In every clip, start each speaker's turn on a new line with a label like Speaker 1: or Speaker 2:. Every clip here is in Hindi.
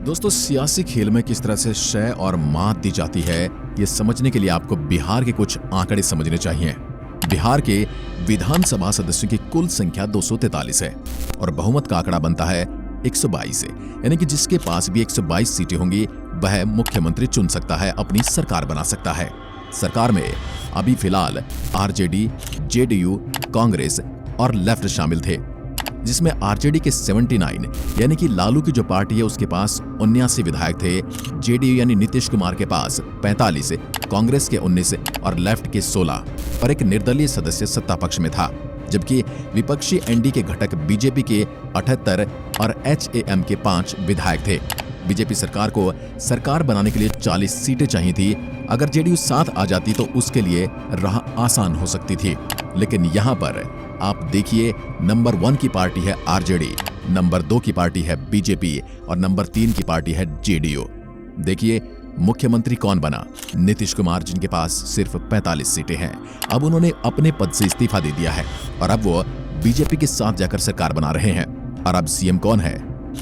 Speaker 1: दोस्तों, सियासी खेल में किस तरह से शय और मात दी जाती है, ये समझने के लिए आपको बिहार के कुछ आंकड़े समझने चाहिए। बिहार के विधानसभा सदस्यों की कुल संख्या 243 है और बहुमत का आंकड़ा बनता है 122 से, यानी कि जिसके पास भी 122 सीटें होंगी वह मुख्यमंत्री चुन सकता है, अपनी सरकार बना सकता है। सरकार में अभी फिलहाल आरजेडी, जेडीयू, कांग्रेस और लेफ्ट शामिल थे, जिसमें आरजेडी के 79 यानी कि लालू की जो पार्टी है उसके पास 79 विधायक थे, जेडीयू यानी नीतीश कुमार के पास 45, कांग्रेस के 19 और लेफ्ट के 16 और एक निर्दलीय सदस्य सत्ता पक्ष में था, जबकि विपक्षी एनडी के घटक बीजेपी के 78 और एचएएम के 5 विधायक थे। बीजेपी सरकार को सरकार बनाने के लिए 40 सीटें चाहिए थी। अगर जेडीयू साथ आ जाती तो उसके लिए राह आसान हो सकती थी, लेकिन यहां पर आप देखिए, नंबर 1 की पार्टी है आरजेडी, नंबर 2 की पार्टी है बीजेपी और नंबर 3 की पार्टी है जेडीयू। देखिए मुख्यमंत्री कौन बना? नीतीश कुमार, जिनके पास सिर्फ 45 सीटें हैं। अब उन्होंने अपने पद से इस्तीफा दे दिया है और अब वो बीजेपी के साथ जाकर सरकार बना रहे हैं। और अब सीएम कौन है?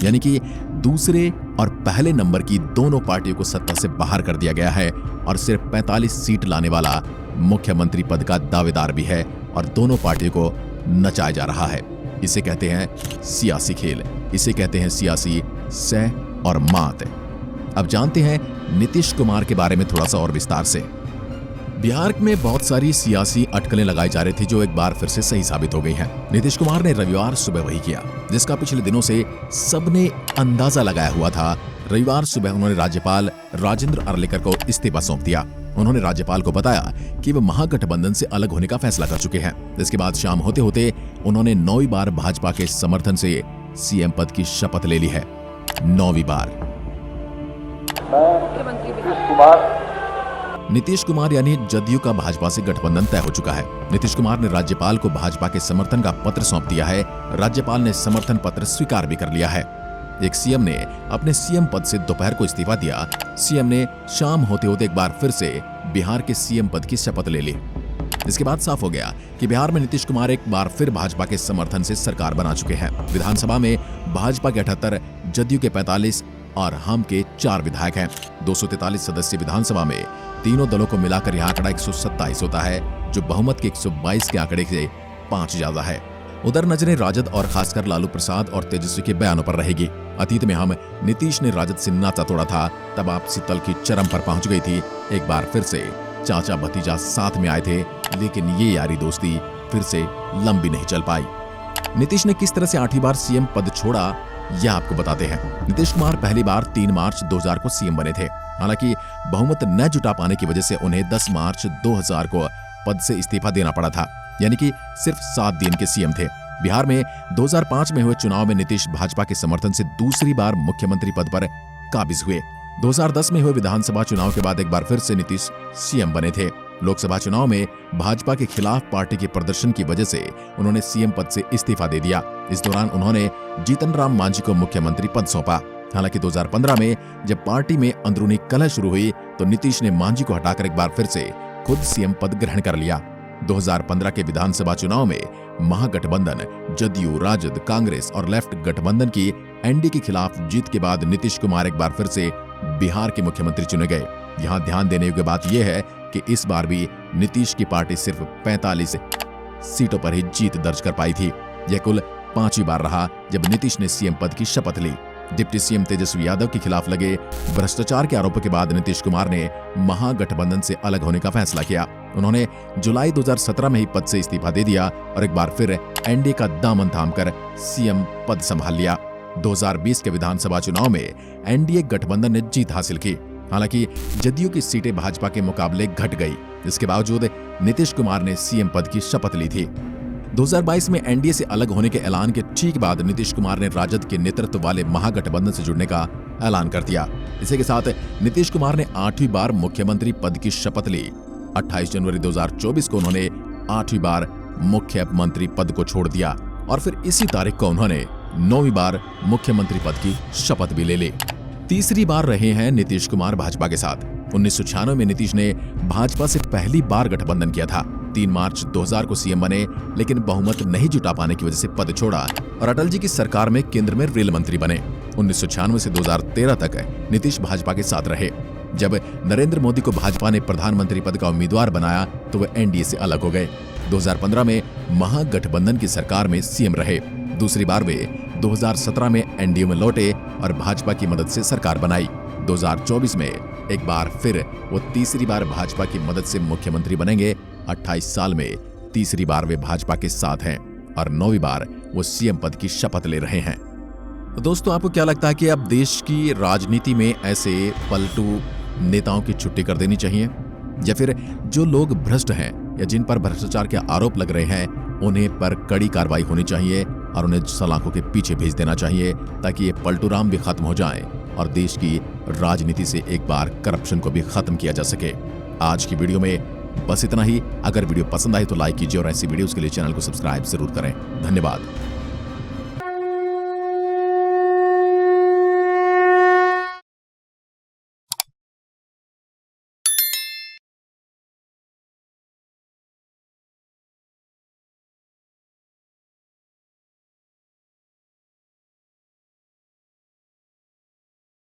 Speaker 1: यानी कि दूसरे और पहले नंबर की दोनों पार्टियों को सत्ता से बाहर कर दिया गया है और सिर्फ 45 सीट लाने वाला मुख्यमंत्री पद का दावेदार भी है और दोनों पार्टियों को नचाया जा रहा है। इसे कहते हैं सियासी खेल, इसे कहते हैं सियासी सह और मात। अब जानते हैं नीतीश कुमार के बारे में थोड़ा सा और विस्तार से। बिहार में बहुत सारी सियासी अटकलें लगाई जा रही थी जो एक बार फिर से सही साबित हो गई हैं। नीतीश कुमार ने रविवार सुबह वही किया जिसका पिछले दिनों से सबने अंदाजा लगाया हुआ था। रविवार सुबह उन्होंने राज्यपाल राजेंद्र अर्लेकर को इस्तीफा सौंप दिया। उन्होंने राज्यपाल को बताया कि वे महागठबंधन से अलग होने का फैसला कर चुके हैं। इसके बाद शाम होते होते उन्होंने 9वीं बार भाजपा के समर्थन से सीएम पद की शपथ ले ली है। 9वीं बार। नीतीश कुमार यानी जदयू का भाजपा से गठबंधन तय हो चुका है। नीतीश कुमार ने राज्यपाल को भाजपा के समर्थन का पत्र सौंप दिया है। राज्यपाल ने समर्थन पत्र स्वीकार भी कर लिया है। एक सीएम ने अपने सीएम पद से दोपहर को इस्तीफा दिया। सीएम ने शाम होते होते एक बार फिर से बिहार के सीएम पद की शपथ ले ली। इसके बाद साफ हो गया कि बिहार में नीतीश कुमार एक बार फिर भाजपा के समर्थन से सरकार बना चुके हैं। विधानसभा में भाजपा के 78, जदयू के 45 और हम के 4 विधायक हैं। 243 सदस्य विधानसभा में तीनों दलों को मिलाकर यह आंकड़ा 127 होता है, जो बहुमत के 122 के आंकड़े से 5 ज्यादा है। उधर नजरें राजद और खासकर लालू प्रसाद और तेजस्वी के बयानों पर रहेगी। अतीत में हम नीतीश ने राजद से नाता तोड़ा था, तब आपसी तल की चरम पर पहुंच गई थी। एक बार फिर से चाचा भतीजा साथ में आए थे, लेकिन ये यारी दोस्ती फिर से लंबी नहीं चल पाई। नीतीश ने किस तरह से 8वीं बार सीएम पद छोड़ा, यह आपको बताते हैं। नीतीश कुमार पहली बार 3 मार्च 2000 को सीएम बने थे। हालांकि बहुमत न जुटा पाने की वजह से उन्हें 10 मार्च 2000 को पद से इस्तीफा देना पड़ा था, यानी कि सिर्फ 7 दिन के सीएम थे। बिहार में 2005 में हुए चुनाव में नीतीश भाजपा के समर्थन से दूसरी बार मुख्यमंत्री पद पर काबिज हुए। 2010 में हुए विधानसभा चुनाव के बाद एक बार फिर से नीतीश सीएम बने थे। लोकसभा चुनाव में भाजपा के खिलाफ पार्टी के प्रदर्शन की वजह से उन्होंने सीएम पद से इस्तीफा दे दिया। इस दौरान उन्होंने जीतन राम मांझी को मुख्यमंत्री पद सौंपा। हालांकि 2015 में जब पार्टी में अंदरूनी कलह शुरू हुई तो नीतीश ने मांझी को हटाकर एक बार फिर से खुद सीएम पद ग्रहण कर लिया। 2015 के विधानसभा चुनाव में महागठबंधन जदयू, राजद, कांग्रेस और लेफ्ट गठबंधन की एनडी के खिलाफ जीत के बाद नीतीश कुमार एक बार फिर से बिहार के मुख्यमंत्री चुने गए। यहां ध्यान देने योग्य बात यह है कि इस बार भी नीतीश की पार्टी सिर्फ 45 सीटों पर ही जीत दर्ज कर पाई थी। यह कुल 5वीं बार रहा जब नीतीश ने सीएम पद की शपथ ली। डिप्टी सीएम तेजस्वी यादव के खिलाफ लगे भ्रष्टाचार के आरोपों के बाद नीतीश कुमार ने महागठबंधन से अलग होने का फैसला किया। उन्होंने जुलाई 2017 में ही पद से इस्तीफा दे दिया और एक बार फिर एनडीए का दामन थामकर सीएम पद संभाल लिया। 2020 के विधानसभा चुनाव में एनडीए गठबंधन ने जीत हासिल की। हालांकि जदयू की सीटें भाजपा के मुकाबले घट गई। इसके बावजूद नीतीश कुमार ने सीएम पद की शपथ ली थी। 2022 में एनडीए से अलग होने के ऐलान के ठीक बाद नीतीश कुमार ने राजद के नेतृत्व वाले महागठबंधन से जुड़ने का ऐलान कर दिया। इसी के साथ नीतीश कुमार ने 8वीं बार मुख्यमंत्री पद की शपथ ली। 28 जनवरी 2024 को उन्होंने 8वीं बार मुख्यमंत्री पद को छोड़ दिया और फिर इसी तारीख को उन्होंने 9वीं बार मुख्यमंत्री पद की शपथ भी ले ली। तीसरी बार रहे हैं नीतीश कुमार भाजपा के साथ। 1996 में नीतीश ने भाजपा से पहली बार गठबंधन किया था। 3 मार्च 2000 को सीएम बने, लेकिन बहुमत नहीं जुटा पाने की वजह से पद छोड़ा और अटल जी की सरकार में केंद्र में रेल मंत्री बने। 1996 से 2013 तक नीतीश भाजपा के साथ रहे। जब नरेंद्र मोदी को भाजपा ने प्रधानमंत्री पद का उम्मीदवार बनाया तो वे एनडीए से अलग हो गए। 2015 में महागठबंधन की सरकार में सीएम रहे। दूसरी बार वे 2017 में एनडीए में लौटे और भाजपा की मदद से सरकार बनाई। 2024 में एक बार फिर वो तीसरी बार भाजपा की मदद से मुख्यमंत्री बनेंगे। 28 साल में तीसरी बार वे भाजपा के साथ हैं और 9वीं बार वो सीएम पद की शपथ ले रहे हैं। तो दोस्तों, आपको क्या लगता है कि अब देश की राजनीति में ऐसे पलटू नेताओं की छुट्टी कर देनी चाहिए, या फिर जो लोग भ्रष्ट हैं या जिन पर भ्रष्टाचार के आरोप लग रहे हैं उन्हें पर कड़ी कार्रवाई होनी चाहिए और उन्हें सलाखों के पीछे भेज देना चाहिए, ताकि ये पलटूराम भी खत्म हो जाएं और देश की राजनीति से एक बार करप्शन को भी खत्म किया जा सके। आज की वीडियो में बस इतना ही। अगर वीडियो पसंद आए तो लाइक कीजिए और ऐसी वीडियोस के लिए चैनल को सब्सक्राइब जरूर करें। धन्यवाद।